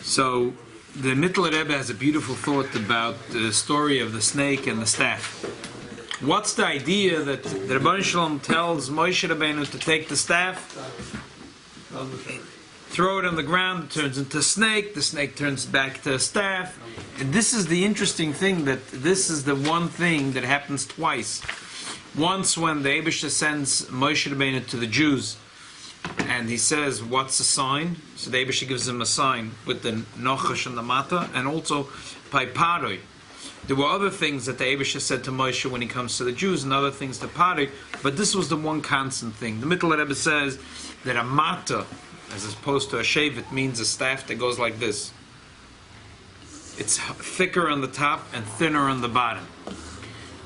So the Mittler Rebbe has a beautiful thought about the story of the snake and the staff. What's the idea that the Rebbe Shalom tells Moshe Rabbeinu to take the staff, throw it on the ground, it turns into a snake, the snake turns back to a staff. And this is the interesting thing, that this is the one thing that happens twice. Once when the Eibishter sends Moshe Rabbeinu to the Jews, and he says, what's the sign? So the Eibishter gives him a sign with the Nochash and the Mata, and also by Pharo. There were other things that the Eibishter said to Moshe when he comes to the Jews, and other things to Pharo, but this was the one constant thing. The Mittler Rebbe says that a Mata, as opposed to a shevet, means a staff that goes like this. It's thicker on the top and thinner on the bottom.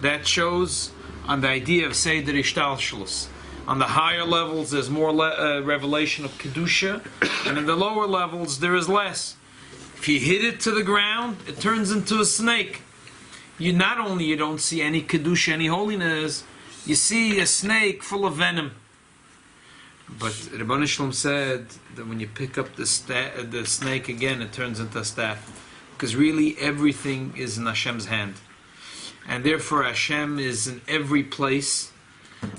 That shows on the idea of Seder Ishtalshalus. On the higher levels, there's more revelation of Kedusha, and in the lower levels, there is less. If you hit it to the ground, it turns into a snake. You don't see any Kedusha, any holiness, you see a snake full of venom. But Rabbi Shalom said that when you pick up the snake again, it turns into a staff. Because really everything is in Hashem's hand. And therefore Hashem is in every place.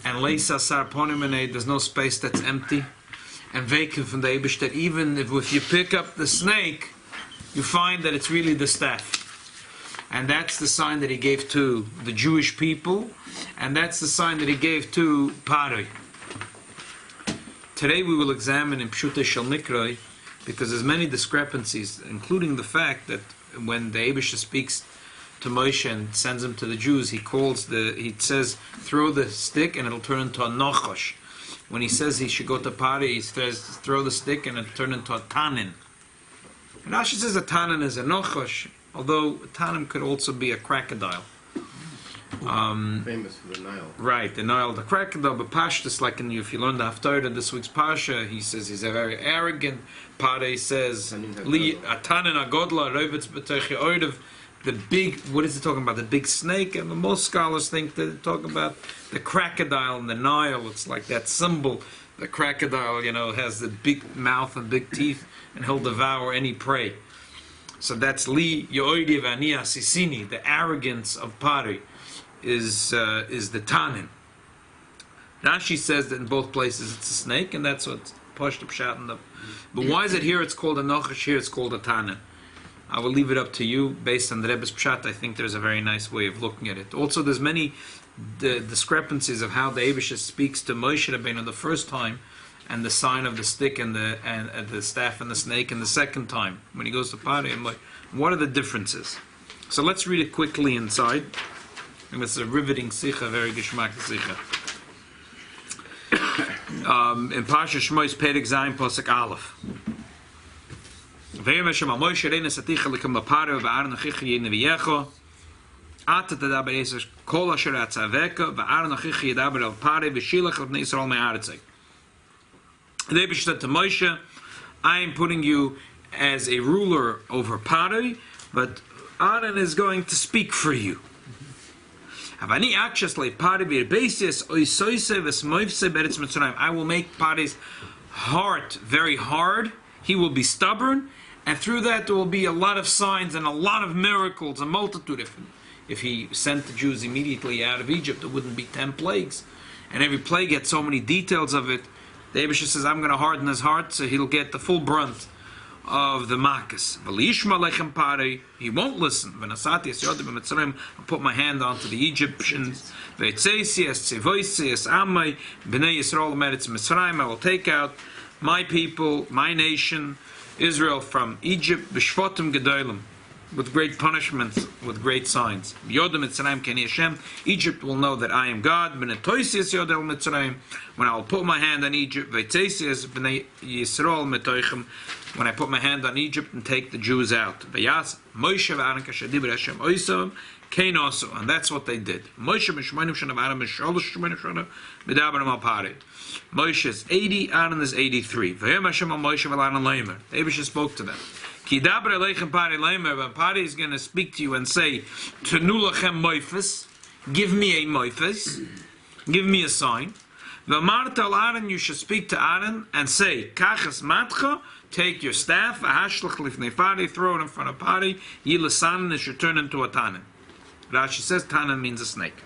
And Leisa Sar Ponimenei, there's no space that's empty. And vacant from the Eibush, that even if you pick up the snake, you find that it's really the staff. And that's the sign that he gave to the Jewish people. And that's the sign that he gave to Pharo. Today we will examine in Pshutei Shel Mikroi, because there's many discrepancies, including the fact that when the Eibishter speaks to Moshe and sends him to the Jews, he says, throw the stick and it'll turn into a nochosh. When he says he should go to Pharo, he says, throw the stick and it'll turn into a tanin. And Rashi says a tanin is a nochosh, although a tanin could also be a crocodile. Famous for the Nile. Right, the Nile, the crocodile, but parshas, like if you learn the Haftarah, this week's parsha, he says he's a very arrogant. Pharo says, Atanin agodla rovetz b'toich oidev, the big, what is he talking about? The big snake? And most scholars think that they're talking about the crocodile in the Nile. It's like that symbol. The crocodile, has the big mouth and big teeth, and he'll devour any prey. So that's li yoidev ani asisini, the arrogance of Pharo. Is the tanin. Rashi says that in both places it's a snake, and that's what pushed up shot in the. But why is it here it's called a nochash, here it's called a tanin? I will leave it up to you. Based on the Rebbe's pshat, I think there's a very nice way of looking at it. Also, there's many discrepancies of how the Eibishter speaks to Moshe Rabbeinu the first time, and the sign of the stick and the staff and the snake, and the second time when he goes to Pharo. And what are the differences? So let's read it quickly inside. And it's a riveting sicha, very geschmack sicha. In parshas Shmos, Perek Zayin, Posek Aleph. Vayera Hashem al Moshe reina saticha lekom Pharo va'aron achicha yene v'yecho. Ata tadaber eser kol asher atzaveka va'aron achicha yedaber el Pharo v'shilach el bnei Yisrael me'aretzei. The Eibishter said to Moshe, I am putting you as a ruler over Pharo, but Aaron is going to speak for you. I will make Pharaoh's heart very hard. He will be stubborn, and through that there will be a lot of signs and a lot of miracles, a multitude. If he sent the Jews immediately out of Egypt, there wouldn't be 10 plagues, and every plague had so many details of it. The Eibishter says, I'm going to harden his heart so he'll get the full brunt of the makas. He won't listen. I'll put my hand onto the Egyptians. I will take out my people, my nation, Israel, from Egypt with great punishments, with great signs. Egypt will know that I am God. When I will put my hand on Egypt, when I put my hand on Egypt and take the Jews out. And that's what they did. Moshe is 80, Aaron is 83. The Eibishter spoke to them. When Pharo is going to speak to you and say, give me a moifes, give me a sign. V'amarta al Aaron, you should speak to Aaron and say, Kachas matcha, take your staff, ahashlach lifnei Pharo, throw it in front of Pharo, yilasanin, it should turn into a tanin. Rashi says tanin means a snake,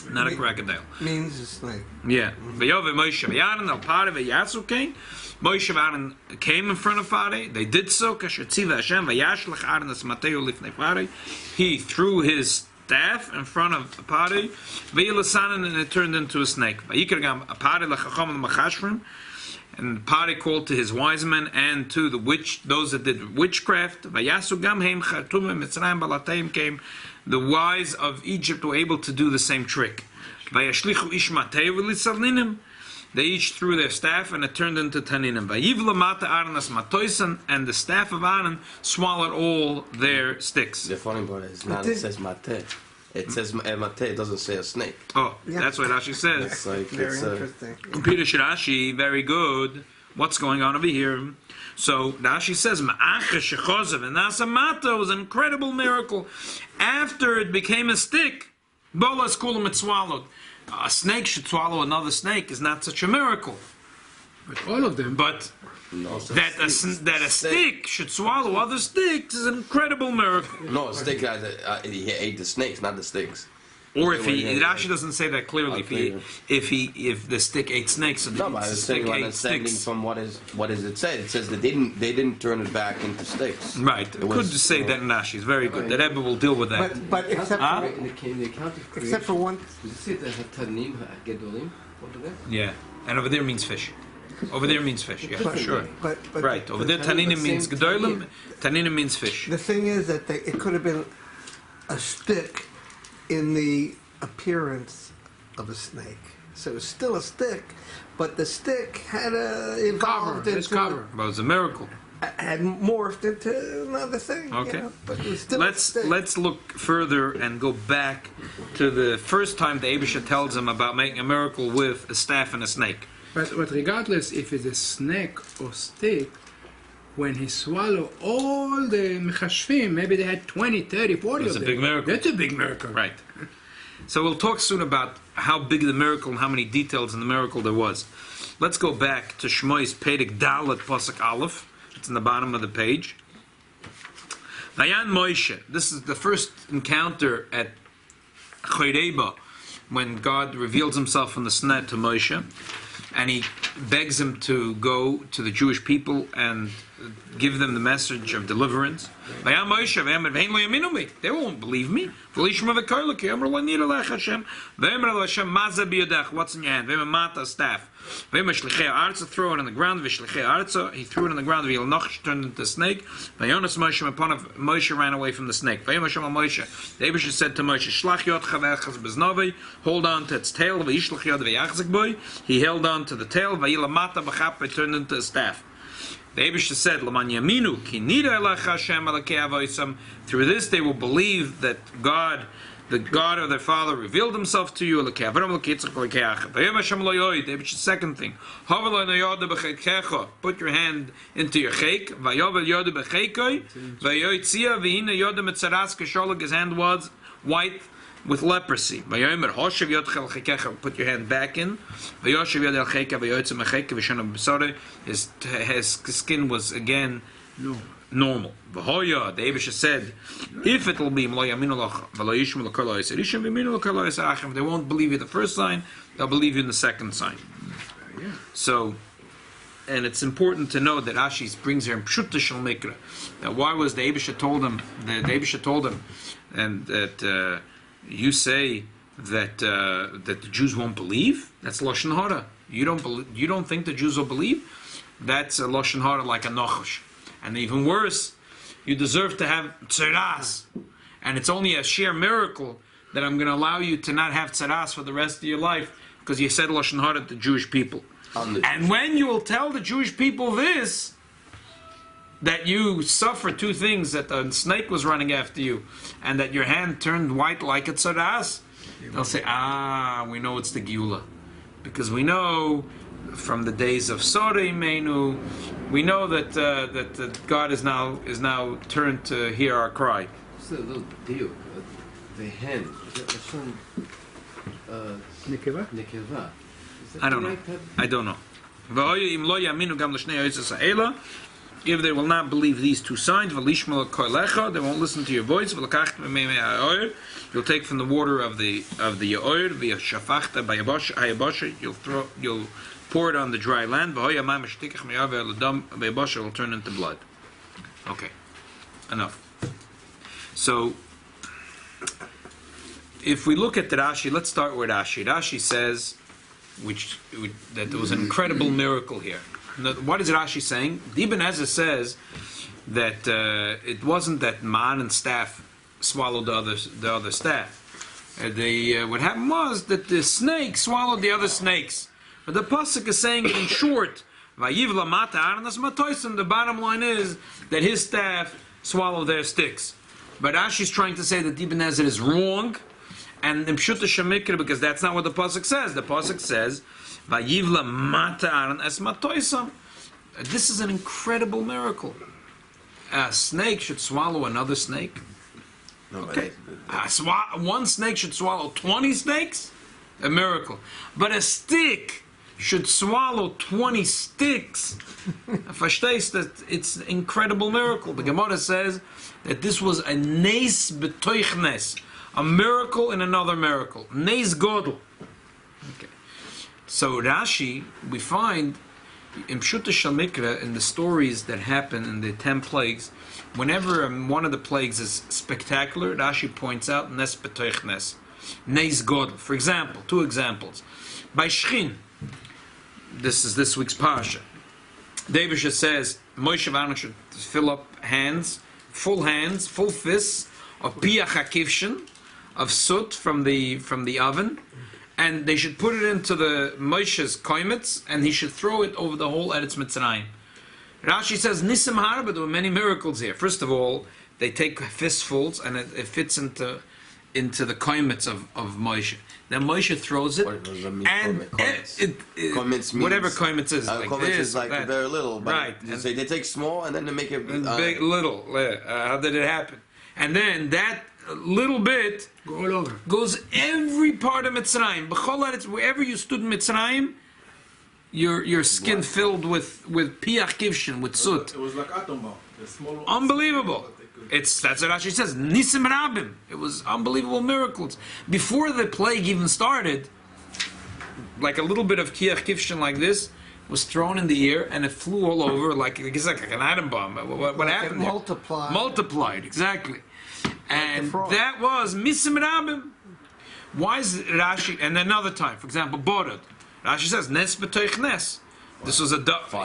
not a crocodile. Means a snake. Yeah. V'yove Moshe v'Aaron al Pharo v'yasu came. Moshe and Aaron came in front of Pharo. They did so. Kasher tziva Hashem v'yashlach Aaron es mateo lifnei Pharo. He threw his staff in front of Pharo. V'yilasanin, and it turned into a snake. V'yikar gam Pharo l'chacham l'machashrim. And Pharo called to his wise men and to those that did witchcraft. V'yasu gam heim chartumim mitzrayim balateim came. The wise of Egypt were able to do the same trick. V'yashlichu ish mateo v'litzalninim. They each threw their staff and it turned into taninim. Vayivla mata Aaron as matoisan, and the staff of Aaron swallowed all their sticks. The funny part is now it says mate. It says mate. It doesn't say a snake. Oh, yeah. That's what Rashi says. It's like Very interesting. Peter Rashi, very good. What's going on over here? So Rashi says ma'acha shechozav, and nasa mata was an incredible miracle. After it became a stick, bolas kulam, it swallowed. A snake should swallow another snake is not such a miracle. But all of them. But that a stick should swallow other sticks is an incredible miracle. No, a stick. He ate the snakes, not the sticks. Or if Rashi doesn't say that clearly. If the stick ate snakes, so no, but I was saying understanding from what is it said? It says they didn't turn it back into sticks. Right. It could say that in Rashi. It's very good. The Rebbe will deal with that. But except for one. Does it say that hatanim gedolim over there? Yeah, and over there means fish. Over there means fish. Yeah, for sure. But Right. Over there, taninim means gedolim. Taninim means fish. The thing is that it could have been a stick in the appearance of a snake. So it's still a stick, but the stick had evolved into cover. But it was a miracle. had morphed into another thing. Okay. You know? But it was still a stick. Let's look further and go back to the first time the Eibusha tells him about making a miracle with a staff and a snake. But regardless if it's a snake or stick, when he swallowed all the mechashvim, maybe they had 20, 30, 40 That's of a them. big miracle. That's a big miracle. Right. So we'll talk soon about how big the miracle and how many details in the miracle there was. Let's go back to Shmoy's Perek Dalet Pasuk Aleph. It's in the bottom of the page. Vayan Moshe. This is the first encounter at Choyreba when God reveals himself in the Sneh to Moshe, and he begs him to go to the Jewish people and give them the message of deliverance. Vayan Moshe, vayomer v'ein lo yaminu mi. They won't believe me. V'lishma v'koyla ki yomer lo nira lech Hashem. Vayomer lo Hashem, maza biyodech. What's in your hand? Vayomer mata, staff. Vayomer shlichei arza, throw it on the ground. V'shlichei arza, he threw it on the ground. V'yilnoch, turned into a snake. Vayonas Moshe, upon Moshe ran away from the snake. Vayomer Hashem al Moshe. The Eibusha said to Moshe, Shlach yodcha v'echaz beznavi, hold on to its tail. V'yishlach yod v'yachzik boy. He held on to the tail. V'yila mata b'chap, it turned into a staff. The Eibusha said, "L'man yaminu ki nira elach Hashem elakei avoisam." Through this, they will believe that God, the God of their father, revealed Himself to you. Elakei Avram, elakei Yitzchak, elakei Yaakov. Vayom Hashem lo yoid. The Eibusha's second thing. Hava lo yoda b'cheikecha. Put your hand into your cheik. Vayovel yoda b'cheikoi. Vayoitzia v'hina yoda mitzaras kasholag. His hand was white with leprosy. Vayomer hoshev yodchel cheikecha. Put your hand back in. Vayoshev yodel cheika vayotzim cheika v'shana b'sore. His skin was again normal. V'hoya, the Eibusha said, if it will be if they won't believe you the first sign, they'll believe you in the second sign. So, and it's important to know that Rashi brings here in Pshutta Shel Mikra. Now, why was the Eibusha told him? The Eibusha told him, and that you say that the Jews won't believe. That's lashon hara. You don't think the Jews will believe? That's a lashon hara, like a nachash. And even worse, you deserve to have tzeras. And it's only a sheer miracle that I'm going to allow you to not have tzeras for the rest of your life because you said lashon hara to the Jewish people. And when you will tell the Jewish people this, that you suffer two things, that the snake was running after you and that your hand turned white like a tzeras, they'll say, we know it's the Geula. Because we know from the days of Sorei Menu, we know that that God is now turned to hear our cry. It's a little deal. The hand, Nekeva. I don't know. I don't know. If they will not believe these two signs, they won't listen to your voice. You'll take from the water of the yaoir, you'll pour it on the dry land. It will turn into blood. Okay, enough. So, if we look at the Rashi, let's start with Rashi. Rashi says, that there was an incredible miracle here. Now, what is Rashi saying? Ibn Ezra says that it wasn't that man and staff swallowed the other staff. What happened was that the snake swallowed the other snakes. But the pasuk is saying it in short. The bottom line is that his staff swallowed their sticks. But Rashi is trying to say that Ibn Ezra is wrong, and Pshuta Shemikra, because that's not what the pasuk says. The pasuk says, "Vayivla mata Aaron es matoisam." This is an incredible miracle. A snake should swallow another snake. No, Okay, one snake should swallow 20 snakes. A miracle. But a stick should swallow 20 sticks. Verstehst that it's an incredible miracle. The Gemara says that this was a nes betoich nes, a miracle in another miracle. Nes godel. Okay. So Rashi, we find in Pshuta Shel Mikra, in the stories that happen in the 10 plagues, whenever one of the plagues is spectacular, Rashi points out nes betoich nes, nes godel. For example, 2 examples. By Shchin, this is this week's parsha. David says Moshe Aaron should fill up full fists of piach hakivshin, of soot from the oven, and they should put it into the Moshe's koimetz, and he should throw it over the whole Eretz Mitzrayim. Rashi says nisim har, but there were many miracles here. First of all, they take fistfuls, and it fits into the koimetz of Moshe. Then Moshe throws it, What does that mean, and koimetz means, whatever koimetz is, like koimetz this, is like that. very little, but Right. they take small and then they make it Big, little. How did it happen? And then that little bit Go all over. goes every part of Mitzrayim. Wherever you stood in Mitzrayim, your skin filled with piach kivshin, with soot. It was like atom bomb. The small Unbelievable. That's what Rashi says. Nisim Rabim. It was unbelievable miracles. Before the plague even started, like a little bit of piach kivshin like this was thrown in the air, and it flew all over like an atom bomb. What happened? It multiplied. Multiplied, exactly. And that was Misim Rabim. Why is Rashi? And another time, for example, Borod. Rashi says Nes b'toich Nes. This was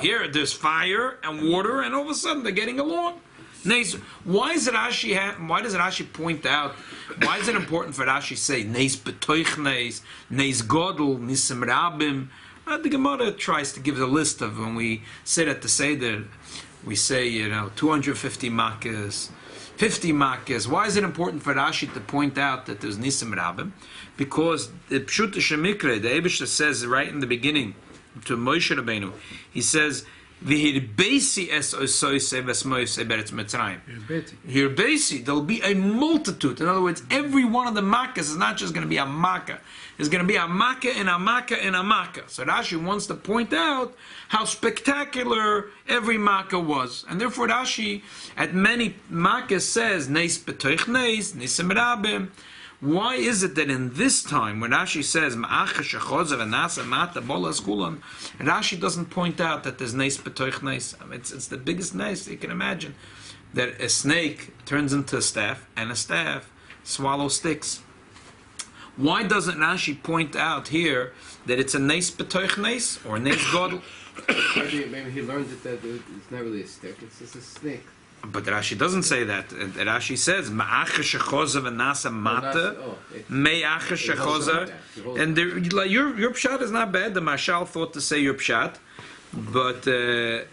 here. There's fire and water, and all of a sudden they're getting along. Nes. Why does Rashi point out? Why is it important for Rashi to say Nes b'toich Nes, Nes Godel, Nisim Rabim? The Gemara tries to give a list of, when we sit at the Seder, we say 250 makkahs. 50 makkahs. Why is it important for Rashi to point out that there's Nisim Rabim? Because the Pshuta Shemikre, the Eibishter says right in the beginning to Moshe Rabbeinu, he says, V'hirbesi es osoise v'smoise beretz Mitzrayim. Hirbesi, there'll be a multitude. In other words, every one of the makkahs is not just going to be a makkah. There's going to be a makkah and a makkah and a makkah. So Rashi wants to point out how spectacular every makkah was. And therefore Rashi, at many makkahs, says, Nes b'toich nes, nisim rabim. Why is it that in this time, when Rashi says, Rashi doesn't point out that there's nes b'toich nes? I mean, it's the biggest nes you can imagine. That a snake turns into a staff, and a staff swallows sticks. Why doesn't Rashi point out here that it's a nes b'toich nes, or nes godel? Maybe he learned that it's not really a stick, it's just a snake. But Rashi doesn't say that. Rashi says, Ma'acha shechoza v'nasa mata, me'acha shechoza. And your pshat is not bad. The Mashal thought to say your pshat, but the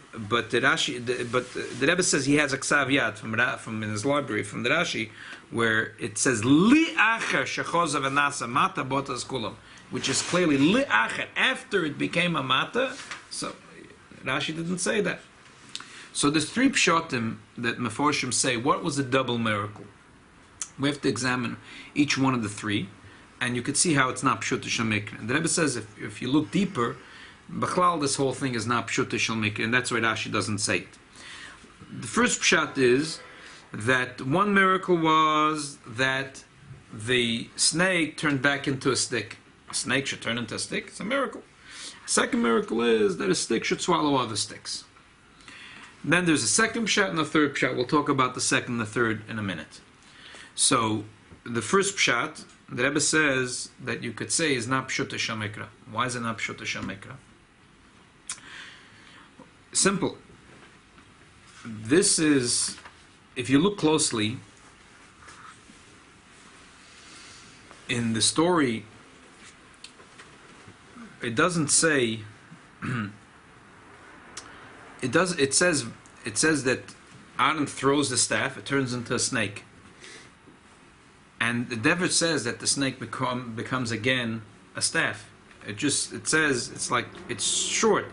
Rebbe says he has a ksav yad from in his library, from the Rashi, where it says, Li'acha shechoza v'nasa mata botas kulam, which is clearly Li'acha, after it became a mata. So Rashi didn't say that. So there's 3 pshatim that Meforshim say, what was the double miracle? We have to examine each one of the 3 and you could see how it's not pshut shel mikra. And the Rebbe says if you look deeper, b'chlal this whole thing is not pshut shel mikra, and that's why Rashi doesn't say it. The first pshat is that one miracle was that the snake turned back into a stick. A snake should turn into a stick. It's a miracle. Second miracle is that a stick should swallow other sticks. Then there's a second pshat and a third pshat. We'll talk about the second and the third in a minute. So the first pshat, the Rebbe says that you could say is not pshut shel mikra. Why is it not pshut shel mikra? Simple. This is, if you look closely in the story, it doesn't say. It says that Aaron throws the staff; it turns into a snake, and the Dever says that the snake becomes again a staff. It says it's short.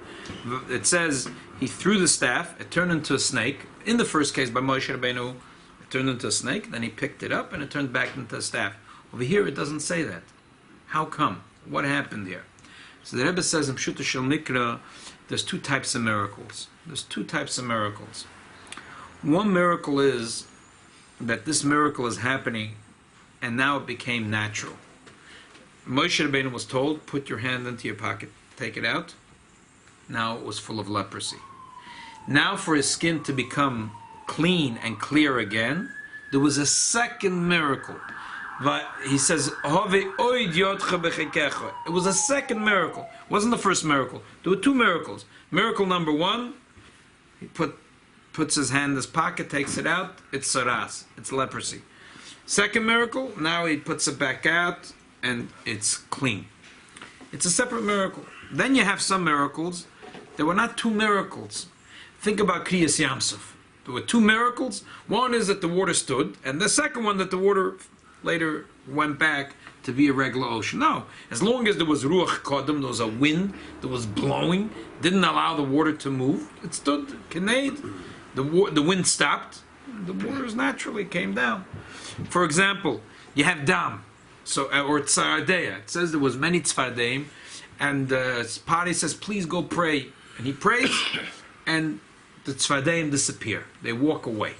It says he threw the staff; it turned into a snake. In the first case by Moshe Rabbeinu, it turned into a snake. Then he picked it up and it turned back into a staff. Over here, it doesn't say that. How come? What happened there? So the Rebbe says in Pshuta Shel Mikra, there's two types of miracles. One miracle is that this miracle is happening, and now it became natural. Moshe Rabbeinu was told, put your hand into your pocket, take it out. Now it was full of leprosy. Now for his skin to become clean and clear again, there was a second miracle. He says, it was a second miracle. It wasn't the first miracle. There were two miracles. Miracle number one, he puts his hand in his pocket, takes it out, it's saras, it's leprosy. Second miracle, now he puts it back out, and it's clean. It's a separate miracle. Then you have some miracles. There were not two miracles. Think about Kriyas Yamsuf. There were two miracles. One is that the water stood, and the second one that the water later went back to be a regular ocean. No, as long as there was ruach kodem, there was a wind that was blowing, didn't allow the water to move, it stood, kined, the wind stopped, the waters naturally came down. For example, you have dam, or tzaradeya. It says there was many tzvardeim, and Pari says, please go pray. And he prays, and the tzvardeim disappear. They walk away.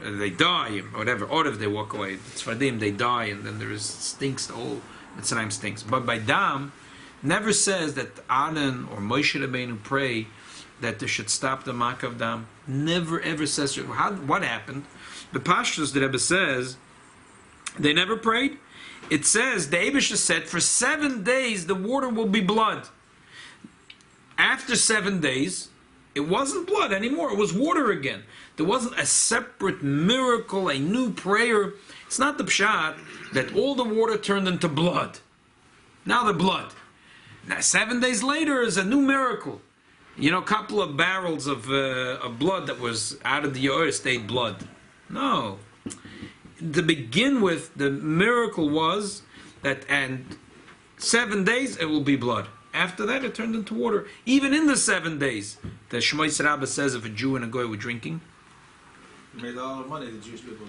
They die, or whatever, or if they walk away. It's for them, they die, and then there is stinks, the whole Mitzrayim stinks. But by Dam, never says that Aaron or Moshe Rabbeinu pray that they should stop the Makav Dam. Never ever says, what happened? The parshas, the Rebbe says, they never prayed. It says, the Eibusha said, for 7 days the water will be blood. After 7 days, it wasn't blood anymore, it was water again. There wasn't a separate miracle, a new prayer. It's not the pshat that all the water turned into blood. Now the blood. Now 7 days later is a new miracle. You know, a couple of barrels of blood that was out of the Yoer stayed blood. No. To begin with, the miracle was that, and 7 days it will be blood. After that, it turned into water. Even in the 7 days, the Shmois Rabbah says if a Jew and a Goy were drinking, made a lot of money, the Jewish people.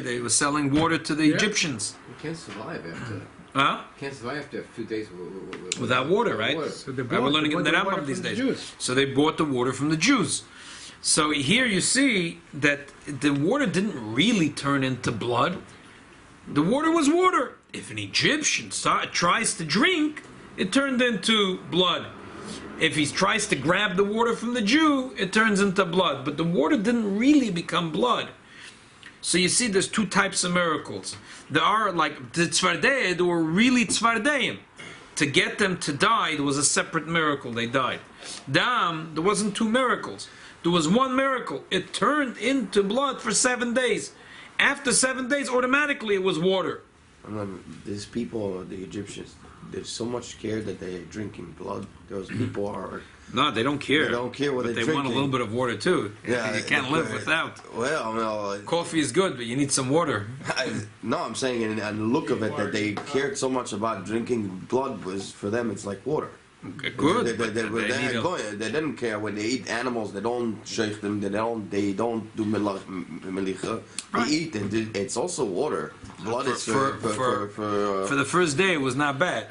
They were selling water to the Egyptians. You can't survive after that. Huh? You can't survive after a few days Without water, right? So they We're learning in the Rambam these days. So they bought the water from the Jews. So here you see that the water didn't really turn into blood. The water was water. If an Egyptian tries to drink, it turned into blood. If he tries to grab the water from the Jew, it turns into blood. But the water didn't really become blood. So you see there's two types of miracles. There are like the tzvardeya, there were really tzvardeim. To get them to die, there was a separate miracle, they died. Dam, there wasn't two miracles. There was one miracle. It turned into blood for 7 days. After 7 days, automatically it was water. These people, the Egyptians, they're so much scared that they're drinking blood. Those people are... No, they don't care. They don't care what but they're they drinking. want a little bit of water too. Yeah, you can't live without. Well, no. Coffee is good, but you need some water. No, I'm saying in the look of it that they cared so much about drinking blood was, for them, it's like water. Okay, good. They need a- they didn't care when they eat animals. They don't shake them. They don't do melicha. They Right. eat, and it's also water. Blood is For the first day, it was not bad.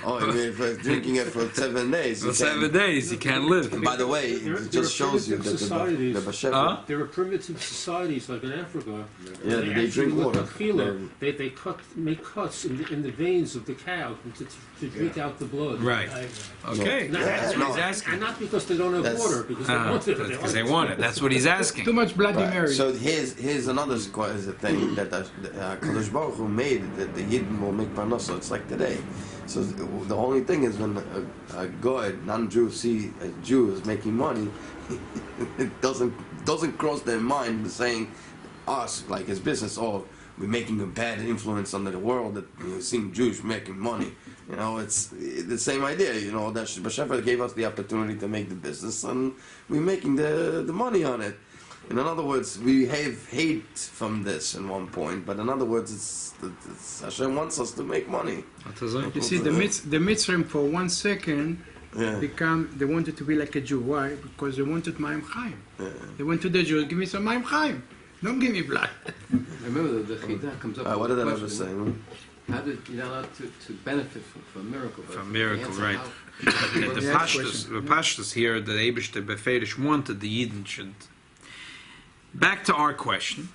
oh, I mean, for drinking it for 7 days. For you 7 can't- days, you can't live. And by the way, it just shows you that the Bashev, Huh? There were primitive societies like in Africa. Yeah, they actually drink with water. tequila, they make cuts in the veins of the cow to drink out the blood. Right. Okay. Not, Yeah, That's no. what he's asking. and not because they don't have That's- water, because they want it. Because they want it. That's what he's asking. Too much Bloody Right. Mary. So here's another thing that Kadosh Baruch Hu made that the Yidden will make parnasa. It's like today. So the only thing is when a god, non-Jew, see a Jew is making money, it doesn't cross their mind saying us like his business. Oh, we're making a bad influence on the world that we're seeing Jews making money. You know, it's the same idea. You know that Bashefer gave us the opportunity to make the business, and we're making the money on it. And in other words, we have hate from this in one point, but in other words, it's Hashem wants us to make money. You see, the Mitzrayim for 1 second Yeah. they wanted to be like a Jew. Why? Because they wanted Mayim Chaim. Yeah. They went to the Jews, give me some Mayim Chaim. Don't give me blood. Remember, the Chida comes up What with did the I ever say? question, how did you're not allowed to benefit from a miracle? but From a miracle, the answer right. how- The Yeah, Pashtus here, the Eibishter Beferish wanted the Yidden should. Back to our question.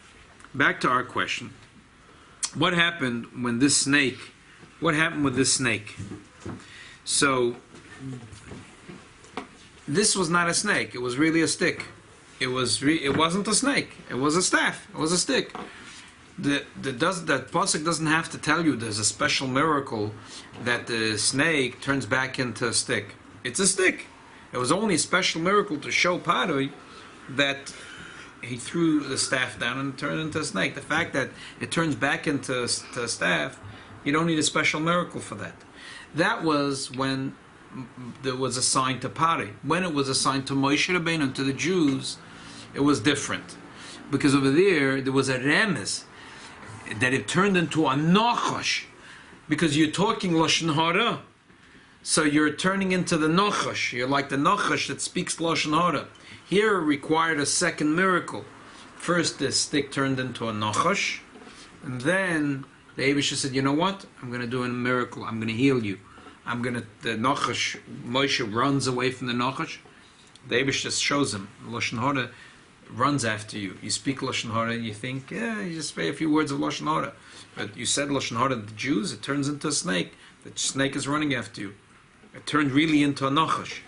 What happened when this snake? What happened with this snake? So this was not a snake. It was really a stick. It wasn't a snake. It was a staff. It was a stick. That pasuk doesn't have to tell you there's a special miracle that the snake turns back into a stick. It's a stick. It was only a special miracle to show Pharo that he threw the staff down and turned into a snake. The fact that it turns back into a staff, you don't need a special miracle for that. That was when there was a sign to Pharo. When it was a sign to Moshe Rabbeinu and to the Jews, it was different. Because over there was a remez that it turned into a nachash. Because you're talking Lashon Hara. So you're turning into the nachash. You're like the nachash that speaks Lashon Hara. Here it required a second miracle. First the stick turned into a nachash. And then the Eibusha said, you know what? I'm going to do a miracle. I'm going to heal you. The nachash, Moshe runs away from the nachash. The Eibusha shows him. Lashon Hara runs after you. You speak Lashon Hara and you think, yeah, you just say a few words of Lashon Hara. But you said Lashon Hara to the Jews, it turns into a snake. The snake is running after you. It turned really into a nachash.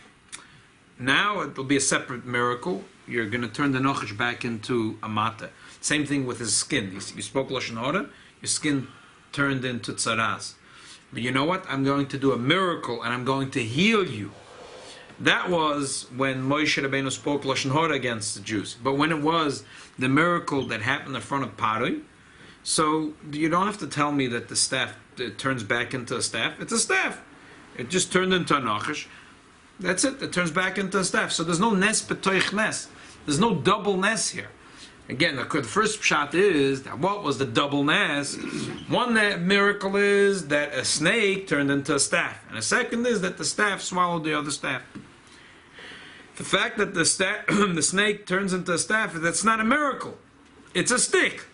Now it will be a separate miracle. You're going to turn the nachash back into a mata. Same thing with his skin. You spoke Lashon Hara, your skin turned into tzaras. But you know what? I'm going to do a miracle and I'm going to heal you. That was when Moshe Rabbeinu spoke Lashon Hara against the Jews. But when it was the miracle that happened in front of Pharo, so you don't have to tell me that the staff turns back into a staff. It's a staff. It just turned into a nachash. That's it. It turns back into a staff. So there's no nes b'toich nes. There's no double nes here. Again, the first pshat is that what was the double nes? One miracle is that a snake turned into a staff, and a second is that the staff swallowed the other staff. The fact that the snake turns into a staff, that's not a miracle. It's a stick.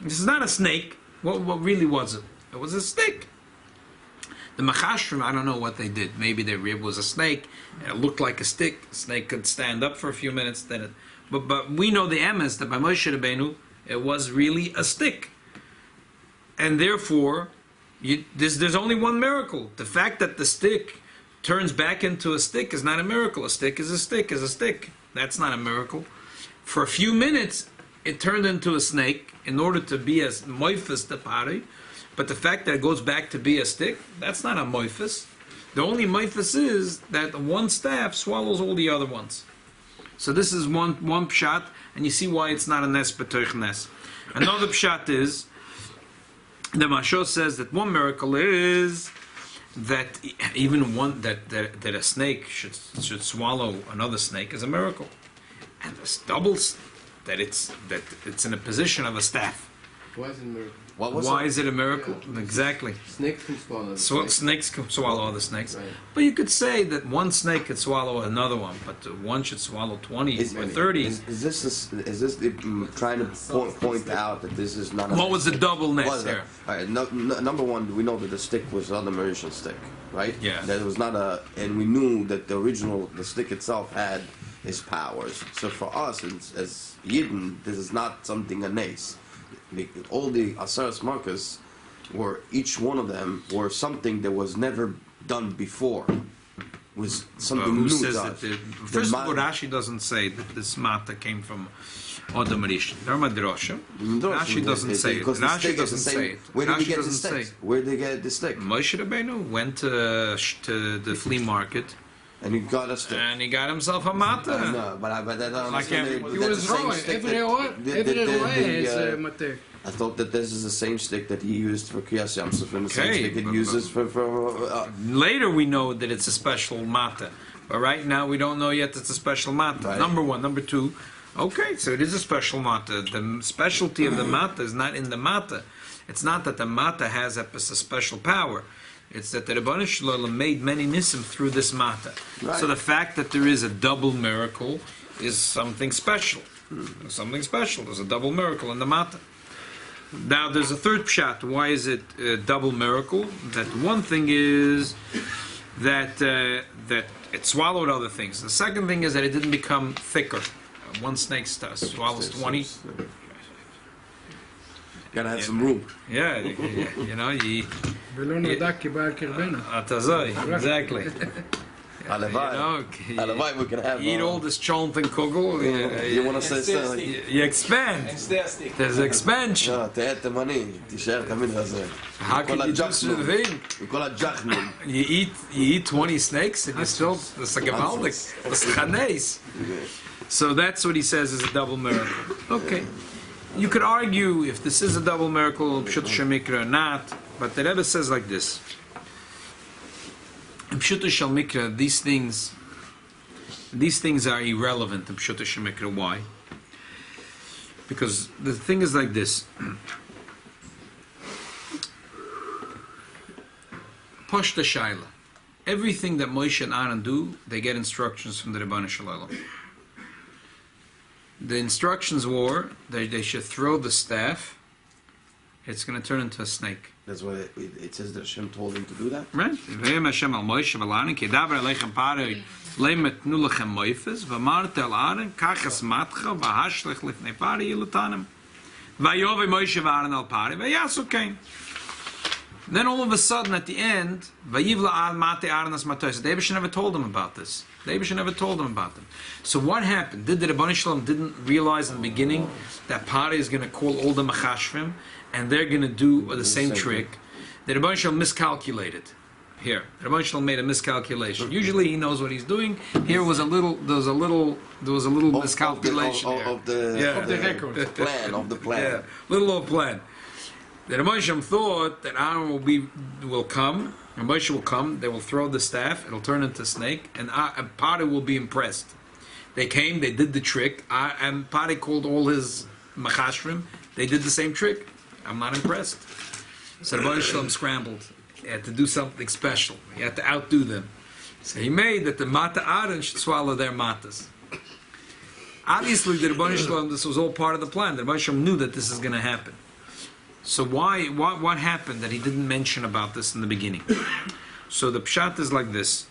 This is not a snake. What really was it? It was a stick. The Machashrim, I don't know what they did. Maybe their rib was a snake, and it looked like a stick. The snake could stand up for a few minutes, but we know the emes that by Moshe Rabbeinu, it was really a stick. And therefore, there's only one miracle. The fact that the stick turns back into a stick is not a miracle. A stick is a stick is a stick. That's not a miracle. For a few minutes, it turned into a snake in order to be as moifus to Pharo. But the fact that it goes back to be a stick, that's not a moifus. The only moifus is that one staff swallows all the other ones. So this is one pshat, and you see why it's not a nes b'toich nes. Another pshat is, the Mashal says that one miracle is that even one that a snake should swallow another snake is a miracle, and this doubles that it's in a position of a staff. Why is it a miracle? What was Why it? is it a miracle? Yeah. Exactly. Snakes can swallow. Snakes can swallow other snakes. Right. But you could say that one snake could swallow another one, but one should swallow 20 or 30. Is this trying to point out that this is not? What was the doubleness What is there? All right. Number one, we know that the stick was not a Mauritian stick, right? Yeah. That it was not a, and we knew that the stick itself had its powers. So for us, as Yidden, this is not something a nace. All the Asaras Marcas were, each one of them were something that was never done before. Was something Who new says done. that? First of all, Rashi doesn't say that this mata came from Adam Rishon. Rashi doesn't say it. Rashi doesn't say it. Where did he Rashi get the doesn't say stick? it. Where did they get the stick? Moshe Rabbeinu went to the flea market And he got a stick. and he got himself a mata. No, but I don't Like understand. every- He That's was the same wrong. stick Every that- roe has mate. I thought that this is the same stick that he used for Kriyas Yamsuf and the same Okay, stick he but- uses for Later we know that it's a special mata, but right now we don't know yet it's a special mata. Right. Number one. Number two, okay, so it is a special mata. The specialty of the mata is not in the mata. It's not that the mata has a special power. It's that the Rebbeinu Shalom made many nisim through this mata. Right. So the fact that there is a double miracle is something special. Something special. There's a double miracle in the mata. Now there's a third pshat. Why is it a double miracle? That one thing is that that it swallowed other things. The second thing is that it didn't become thicker. One snake swallows 20. Gotta have some room. Yeah, you know, ולא נודע כי בא על קרבנו. Atazai, exactly. Halavai. You know, Halavai, we can have. eat all this cholent kugel. You want to say something? You expand. There's expansion. לא, תהיה תימני, תישאר תמיד הזה. How can you do such a thing? וכל הג'חנון. You eat 20 snakes and you still it's like a maldik, it's chanes. So that's what he says is a double miracle. Okay, you could argue if this is a double miracle, pshut shemikra or not, but the Rebbe says like this: in pshut shemikra, these things are irrelevant in pshut shemikra. Why? Because the thing is like this. Pashta Shaila. Everything that Moshe and Aaron do, they get instructions from the Rebbeinu Shalom. The instructions were that they should throw the staff. It's going to turn into a snake. That's why it says that Hashem told him to do that. Right? V'yem Hashem al Moshe v'Aaron ki davar aleichem parei leimetnu lechem moifes v'amarte al Aaron kachas matcha v'hashlech lifnei parei yilutanim v'ayove Moshe v'Aaron al parei v'yasu kain. Then all of a sudden, at the end, Vayivla al mate Aaronas matois. The Eibusher never told them about this. The Eibusher never told them about them. So what happened? Did the Rebbeinu Shalom didn't realize in the beginning that Pharo is going to call all the machashvim and they're going to do the same trick? The Rebbeinu Shalom miscalculated. Here, the Rebbeinu Shalom made a miscalculation. Usually he knows what he's doing. Here was a little. There was a little miscalculation Of the record. plan, of the plan. Yeah, little old plan. The Rebbeinu Shalom thought that Aaron will come, and Moshe will come, they will throw the staff, it'll turn into a snake, and Pharo will be impressed. They came, they did the trick, and Pharo called all his machashrim, they did the same trick. I'm not impressed. So the Rebbeinu Shalom scrambled. He had to do something special. He had to outdo them. So he made that the Mata Aaron should swallow their matas. Obviously, the Rebbeinu Shalom, this was all part of the plan. The Rebbeinu Shalom knew that this is going to happen. So what happened that he didn't mention about this in the beginning? So the pshat is like this.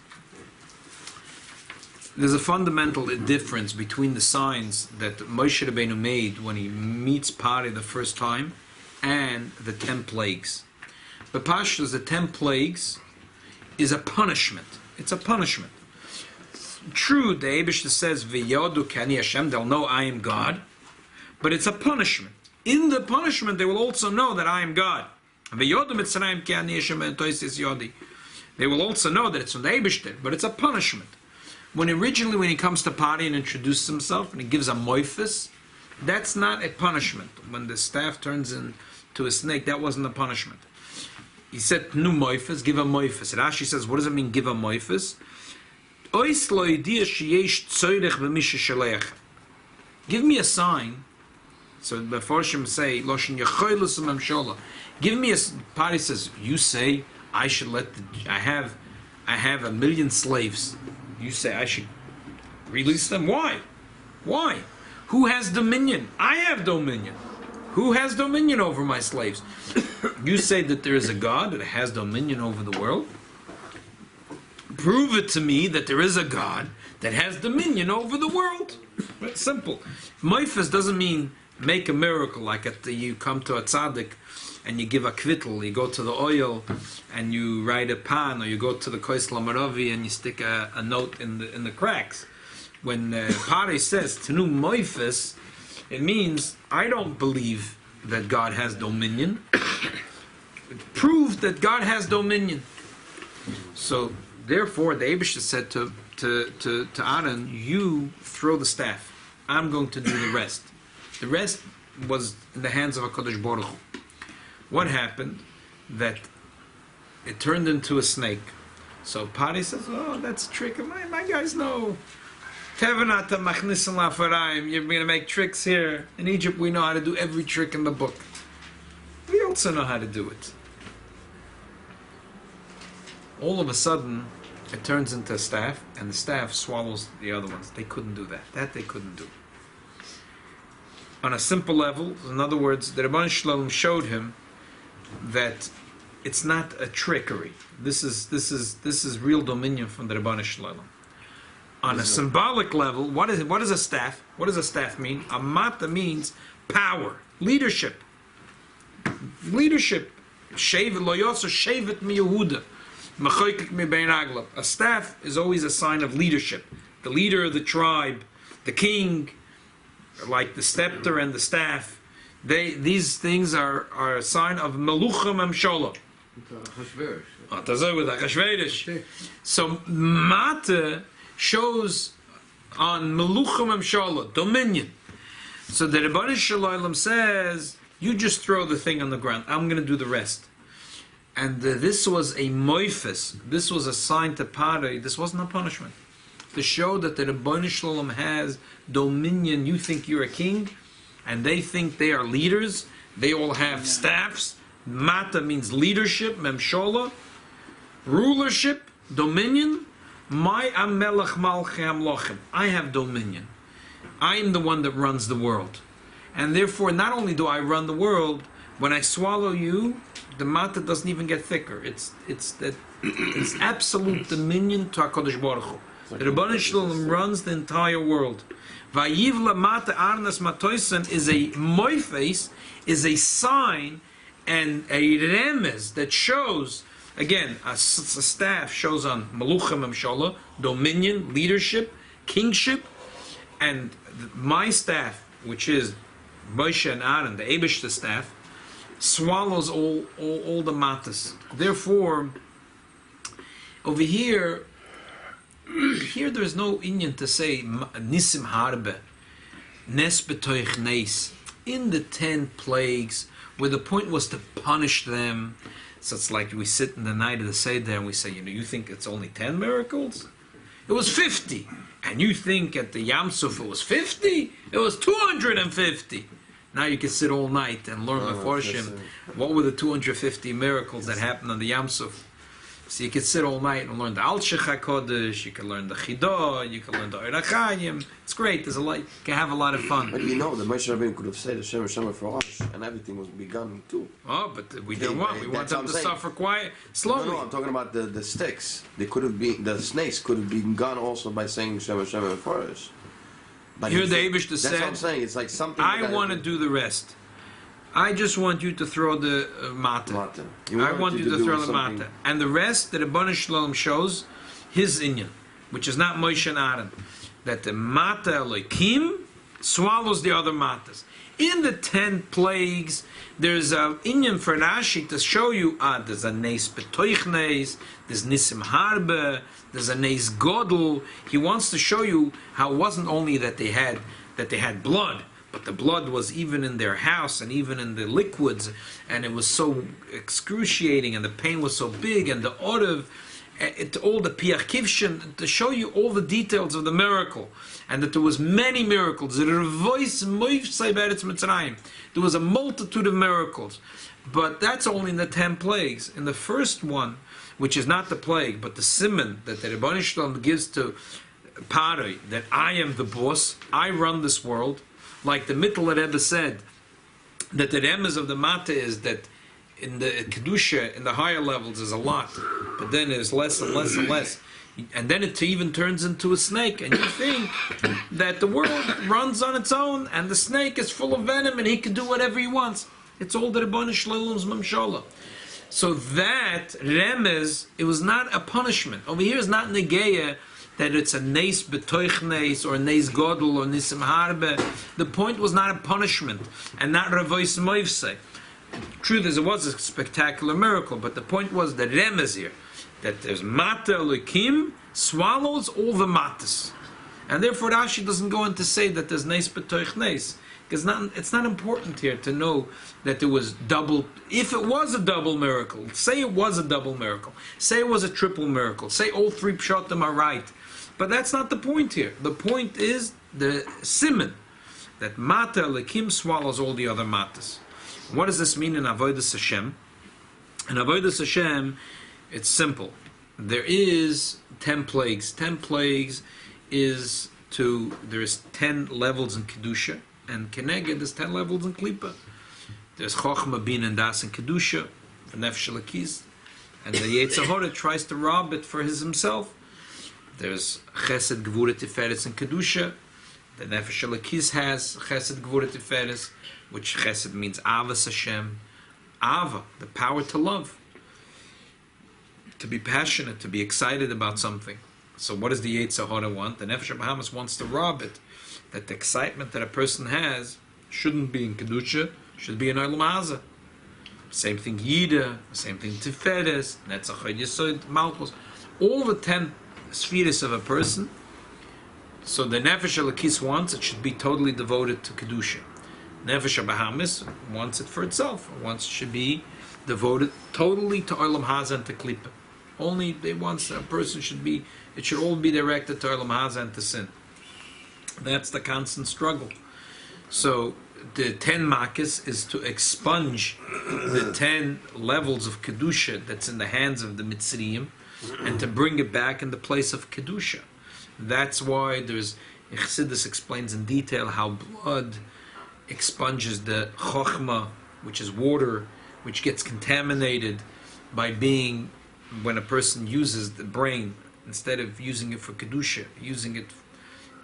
There's a fundamental difference between the signs that Moshe Rabbeinu made when he meets Pharo the first time and the 10 plagues. The parshas, the 10 plagues, is a punishment. It's a punishment. True, the Eibusher says, "V'yodu kani Hashem," they'll know I am God, but it's a punishment. In the punishment, they will also know that I am God. They will also know that it's from the Eibusher, but it's a punishment. When he comes to Pharo and introduces himself and he gives a moifus, that's not a punishment. When the staff turns into a snake, that wasn't a punishment. He said, "Nu moifus, give a moifus." Rashi says, what does it mean, give a moifus? Give me a sign So the Forshim say, Loshin Yechoilus Memshola. Give me a party says, you say I should let I have 1,000,000 slaves. You say I should release them. Why? Why? Who has dominion? I have dominion. Who has dominion over my slaves? You say that there is a God that has dominion over the world? Prove it to me that there is a God that has dominion over the world. It's simple. Moifes doesn't mean make a miracle, like you come to a tzaddik and you give a kvittel, you go to the oil and you write a pan, or you go to the Kois Lamaravi and you stick a note in the cracks. When Pare says Tenu Moifes, it means I don't believe that God has dominion. Prove that God has dominion. So therefore the Eibusha said to Aaron, you throw the staff. I'm going to do the rest. The rest was in the hands of HaKadosh Baruch Hu. What happened? That it turned into a snake. So Pari says, oh, that's a trick. My guys know. You're going to make tricks here. In Egypt, we know how to do every trick in the book. We also know how to do it. All of a sudden, it turns into a staff, and the staff swallows the other ones. They couldn't do that. That they couldn't do. On a simple level, in other words, the Rabban Shalom showed him that it's not a trickery. This is real dominion from the Rabban Shalom. On a symbolic level, what is a staff? What does a staff mean? A mata means power, leadership. Leadership. Shevet lo yoso shevet mi Yehuda. Machoykik mi bein aglav. A staff is always a sign of leadership. The leader of the tribe, the king, like the scepter and the staff. These things are a sign of melucha memshola. So mata shows on melucha memshola, dominion. So the Rebbeinu Shalom says, you just throw the thing on the ground. I'm going to do the rest. And this was a moifes. This was a sign to Pari. This wasn't a punishment. To show that the Rebbeinu Shalom has dominion. You think you're a king, and they think they are leaders. They all have staffs. Mata means leadership, memshola, rulership, dominion. My am melech malchei amlochim. I have dominion. I am the one that runs the world. And therefore, not only do I run the world, when I swallow you, the mata doesn't even get thicker. It's absolute dominion to HaKadosh Baruch Hu. The Rebbeinu Shalom runs the entire world. Vayivla mata arnas matoisen is a moifes, is a sign and a remez that shows, again, a staff shows on melucha memshola, dominion, leadership, kingship, and my staff, which is Moshe and Aaron, the Eibishter staff, swallows all the matas. Therefore, over here there is no inyan to say nisim harbe, nes betoich nes, in the 10 plagues, where the point was to punish them. So it's like we sit in the night of the Seder and we say, you think it's only 10 miracles? It was 50. And you think at the Yam Suf it was 50? It was 250. Now you can sit all night and learn the Forshim. What were the 250 miracles that happened on the Yam Suf? So you can sit all night and learn the Al Shech HaKodesh, you can learn the Chidah, you can learn the Oir HaChaim. It's great. There's a lot. You can have a lot of fun. But the Moshe Rabbeinu could have said Hashem Hashem for us, and everything was begun too. Oh, but we didn't want. We want them to suffer quiet, slowly. No, I'm talking about the sticks. They could have been, the snakes could have been gone also by saying Hashem Hashem for us. But here the Eibishter said, that's what I'm saying. It's like something. I want to do the rest. I just want you to throw the mata. I want you to throw the mata. And the rest, that the Rebbeinu Shalom shows his inyan, which is not Moshe and Aaron, that the mata Elokim swallows the other matas. In the 10 plagues, there's a inyan for Rashi to show you, there's a nes betoich nes, there's nisim harbe, there's a nes godel. He wants to show you how it wasn't only that they had blood, but the blood was even in their house and even in the liquids, and it was so excruciating, and the pain was so big, and the olive, all the piachkivshin, to show you all the details of the miracle, and that there was many miracles. There was a multitude of miracles, but that's only in the 10 plagues. In the first one, which is not the plague, but the simon that the Rebbeinu Shalom gives to Pharo, that I am the boss, I run this world, like the Mittel Rebbe said, that the remez of the Mata is that in the Kedusha, in the higher levels, is a lot, but then there's less and less and less. And then it even turns into a snake, and you think that the world runs on its own, and the snake is full of venom, and he can do whatever he wants. It's all the Rebbeinu Shalom's Mamshala. So that remez, it was not a punishment. Over here is not negeya that it's a neis betoich neis or neis godel or nisim harbe. The point was not a punishment and not revois moivse. Truth is, it was a spectacular miracle, but the point was the remez here, that there's mata elokim swallows all the matas, and therefore Rashi doesn't go on to say that there's neis betoich neis, because it's not important here to know that there was double. If it was a double miracle, say it was a double miracle, say it was a triple miracle, say all three pshatim are right, but that's not the point here. The point is the siman, that mata elokim swallows all the other matas. What does this mean in Avodas Hashem? In Avodas Hashem, it's simple. There is 10 plagues. 10 plagues is there's 10 levels in Kedusha, and Keneged there's 10 levels in Klippa. There's Chochma, Bin, and Das in Kedusha, Nefesh Elokis, and the Yetzer Hara tries to rob it for himself. There's Chesed, Gvura, Tiferes in Kedusha. The Nefesh Elokis has Chesed, Gvura, Tiferes, which Chesed means Avas Hashem. Ava, the power to love, to be passionate, to be excited about something. So what does the Yetzer Hara want? The Nefesh Bahamas wants to rob it. That the excitement that a person has shouldn't be in Kedusha, should be in Olam Hazeh. Same thing Yida, same thing Tiferes, Netzach Yesod, Malchus. All the 10 spheres of a person. So the Nefesh Elokis wants it should be totally devoted to Kedusha. Nefesh Bahamas wants it for itself. Wants it should be devoted totally to Olam Hazeh and to Klippa. Only they want a person should be. It should all be directed to Olam Hazeh and to sin. That's the constant struggle. So the 10 makas is to expunge the 10 levels of kedusha that's in the hands of the Mitzrayim, and to bring it back in the place of kedusha. That's why there's Chassidus explains in detail how blood expunges the chokhmah, which is water, which gets contaminated by being, when a person uses the brain, instead of using it for kedusha, using it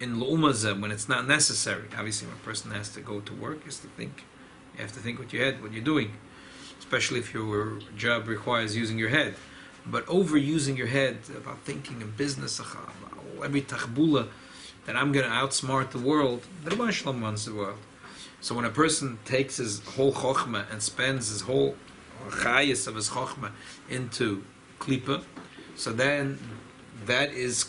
in l'umazah when it's not necessary. Obviously, when a person has to go to work, you have to think with your head what you're doing, especially if your job requires using your head. But overusing your head about thinking in business, every tachbula, that I'm going to outsmart the world, the Rebbeinu Shalom wants the world. So when a person takes his whole chokhmah and spends his whole chayis of his chokhmah into klipa, so then that is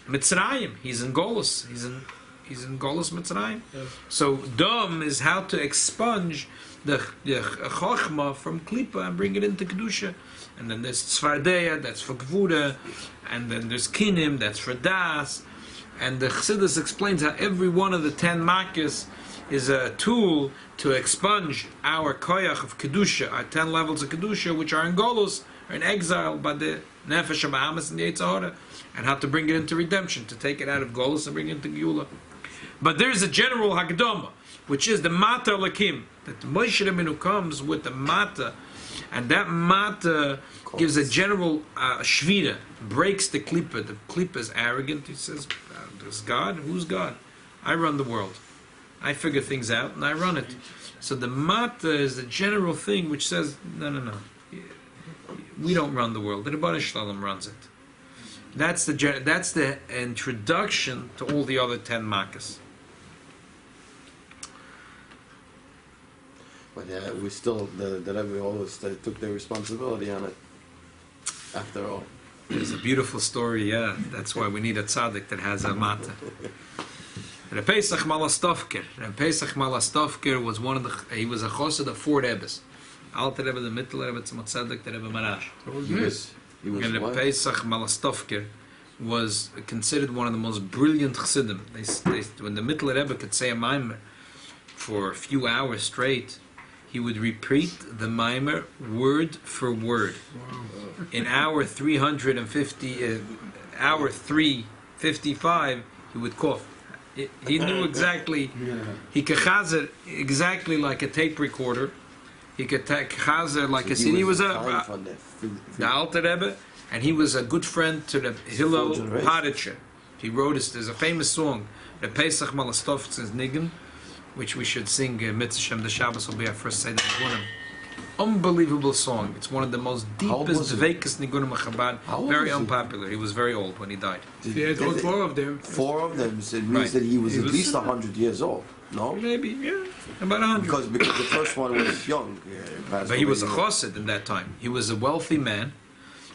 Mitzrayim. He's in Golus. He's in Golus Mitzrayim. Yeah. So Dom is how to expunge the chokhmah from klipa and bring it into kedusha. And then there's tzvardeya, that's for gvura, and then there's kinim, that's for das. And the Chassidus explains how every one of the 10 makkahs is a tool to expunge our koyach of kedusha, our 10 levels of kedusha, which are in Golus, are in exile by the Nefesh Bahamas and the Yetzer Hara, and how to bring it into redemption, to take it out of Golus and bring it into Geula. But there's a general Hakdama, which is the Mata Lakim, that Moshe Rabbeinu comes with the Mata, and that Mata gives a general Shvira, breaks the Klippa. The Klippa is arrogant. He says, there's God? Who's God? I run the world. I figure things out and I run it. So the Mata is the general thing which says, no. We don't run the world. The Rebbeinu Shalom runs it. That's the introduction to all the other 10 makas. But yeah, we still, the Rebbe always took their responsibility on it, after all. It's a beautiful story, yeah. That's why we need a tzaddik that has a mata. Reb Pesach Malastovker. Reb Pesach Malastovker was he was a chosed of 4 Rebbes. Alter Rebbe, the Mittel Rebbe, Tzemach Tzedek, the Rebbe Marash. He was And the what? Pesach Malastovke was considered one of the most brilliant chassidim. When the Mittler Rebbe could say a mimer for a few hours straight, he would repeat the mimer word for word. In hour 350, hour 355, he would cough. He knew exactly. He could chazer exactly like a tape recorder. He could chazer like a CD. He was the Alter Rebbe, and he was a good friend to the Hillel Paritcher. He wrote us. There's a famous song, the Pesach Malastovtz's Nigun, which we should sing. Mitzvah the Shabbos will be our first Seder Nigunim. Unbelievable song. It's one of the most deepest, dveikest Nigunim of Chabad. Very unpopular. He was very old when he died. He had all four of them. Four of them. So it means that he was at least 100 years old. No? Maybe, yeah, about 100. Because the first one was young. But he was a chosed in that time. He was a wealthy man,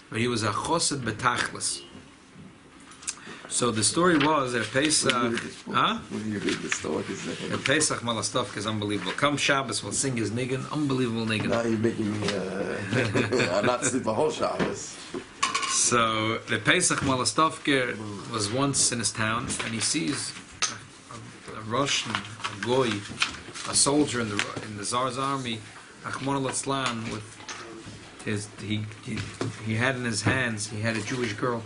but he was a chosed betachlis. So the story was that Pesach, huh? When you read the story, The Pesach Malastovka is unbelievable. Come Shabbos, we'll sing his nigun, unbelievable nigun. now you're making me not sleep the whole Shabbos. So the Pesach Malastovka was once in his town, and he sees a Russian, a goy, a soldier in the Tsar's army, Achmon al-Atzlan, with his he had in his hands, he had a Jewish girl.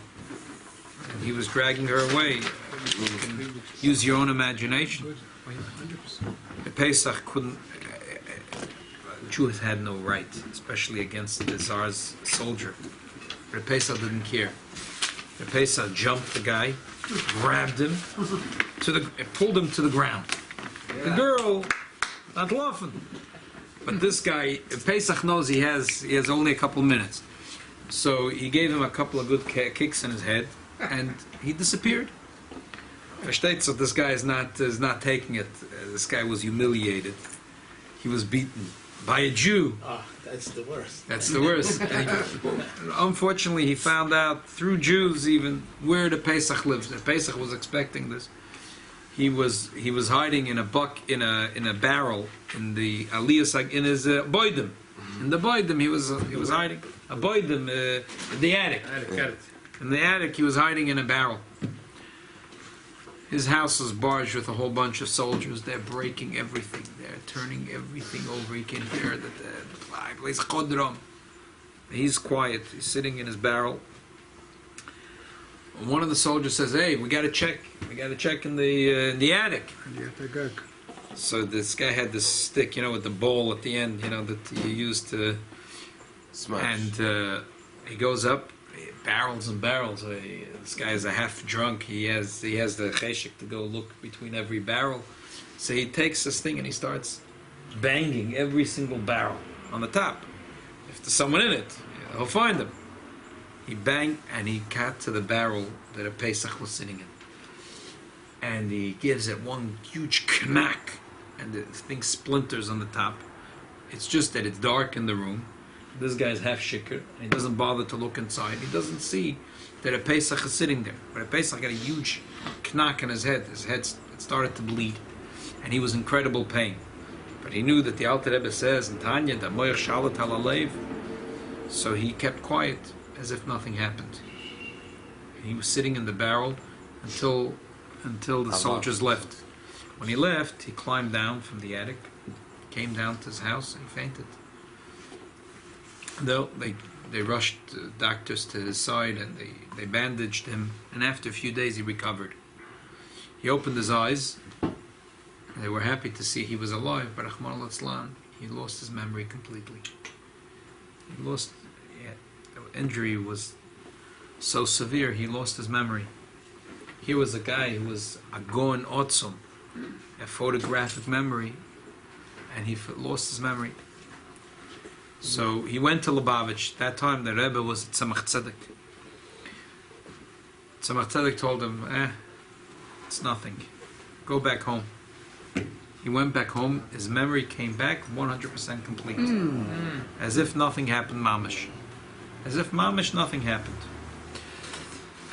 And he was dragging her away. You can use your own imagination. The Pesach couldn't. Jews had no right, especially against the Tsar's soldier. But the Pesach didn't care. The Pesach jumped the guy, grabbed him, pulled him to the ground. The girl, not laughing. But this guy, Pesach knows he has only a couple minutes. So he gave him a couple of good kicks in his head, and he disappeared. Versteht, so this guy is not taking it. This guy was humiliated. He was beaten by a Jew. Ah, that's the worst. That's the worst. And unfortunately, he found out through Jews even where the Pesach lives. The Pesach was expecting this. He was hiding in a barrel in the Aliyah in his boidim. In the boidim he was hiding. A boidim in the attic. In the attic he was hiding in a barrel. His house was barged with a whole bunch of soldiers. They're breaking everything. They're turning everything over. He can hear the place chodrom. He's quiet. He's sitting in his barrel. One of the soldiers says, "Hey, we got to check. We got to check in the attic." So this guy had this stick, with the bowl at the end, that you used to Smash. And he goes up, barrels and barrels. This guy is a half drunk. He has the cheshik to go look between every barrel. So he takes this thing and he starts banging every single barrel on the top. If there's someone in it, he'll find them. He banged and he got to the barrel that a Pesach was sitting in. And he gives it one huge knack, and the thing splinters on the top. It's just that it's dark in the room. This guy's half shikr, and he doesn't bother to look inside. He doesn't see that a Pesach is sitting there. But a Pesach got a huge knack in his head. His head started to bleed, and he was in incredible pain. But he knew that the Alter Rebbe says in Tanya that moich shalat halalev. So he kept quiet, as if nothing happened. And he was sitting in the barrel until the soldiers left. When he left, he climbed down from the attic, came down to his house, and he fainted. They rushed doctors to his side, and they bandaged him, and after a few days he recovered. He opened his eyes. They were happy to see he was alive, but Rahman al-Atzlan, he lost his memory completely. The injury was so severe, he lost his memory. Here was a guy who was a goen otzum, a photographic memory, and he lost his memory. So he went to Lubavitch. That time the Rebbe was at Tzemach Tzedek. Tzemach Tzedek told him, it's nothing. Go back home. He went back home. His memory came back 100% complete. As if nothing happened, mamish. As if mamish nothing happened.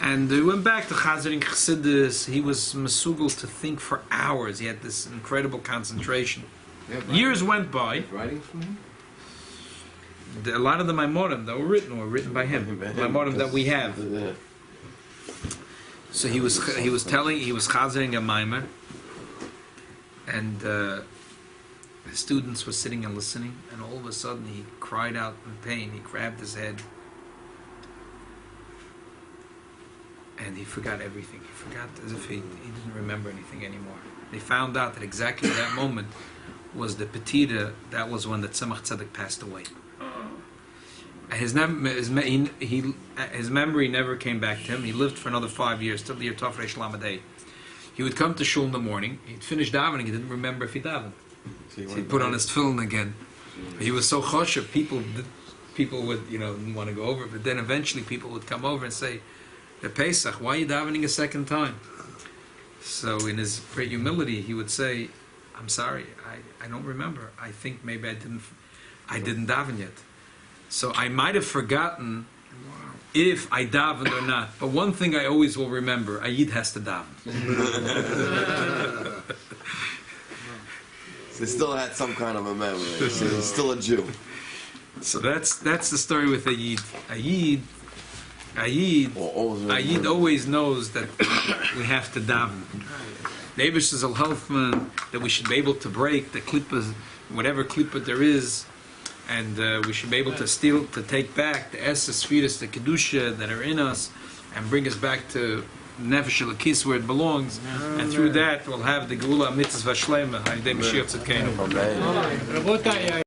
And he went back to Chazering Chassidus. He was mesugel to think for hours. He had this incredible concentration. Years went by. Writing from him? a lot of the Maimorim that were written by him. Maimorim that we have. Yeah. So he was chazering a Maimer, and the students were sitting and listening, and all of a sudden he cried out in pain. He grabbed his head, and he forgot everything. He forgot as if he didn't remember anything anymore. They found out that exactly that moment was the petita. That was when the Tzemach Tzedek passed away. His memory never came back to him. He lived for another 5 years till the year Tov Reish Lamed Hey. He would come to shul in the morning. He'd finish davening. He didn't remember if he davened. So he'd put on his tefillin again. He was so choshev. People would didn't want to go over. But then eventually people would come over and say, "The Pesach, why are you davening a second time?" So in his great humility, he would say, "I'm sorry, I don't remember. I think maybe I didn't daven yet. So I might have forgotten if I davened or not. But one thing I always will remember: a Yid has to daven." So he still had some kind of a memory. So he's still a Jew. So that's the story with a Yid. A Yid always knows that we have to daven. The Eibush is al-Halfman, that we should be able to break the klippas, whatever klippa there is, and we should be able to take back the Esses, Sfiras, the Kedusha that are in us, and bring us back to Nefesh Elokis where it belongs, and through that we'll have the Geula Mitzvah Shlema, Hayidei Mashiach Tzidkeinu. Amen.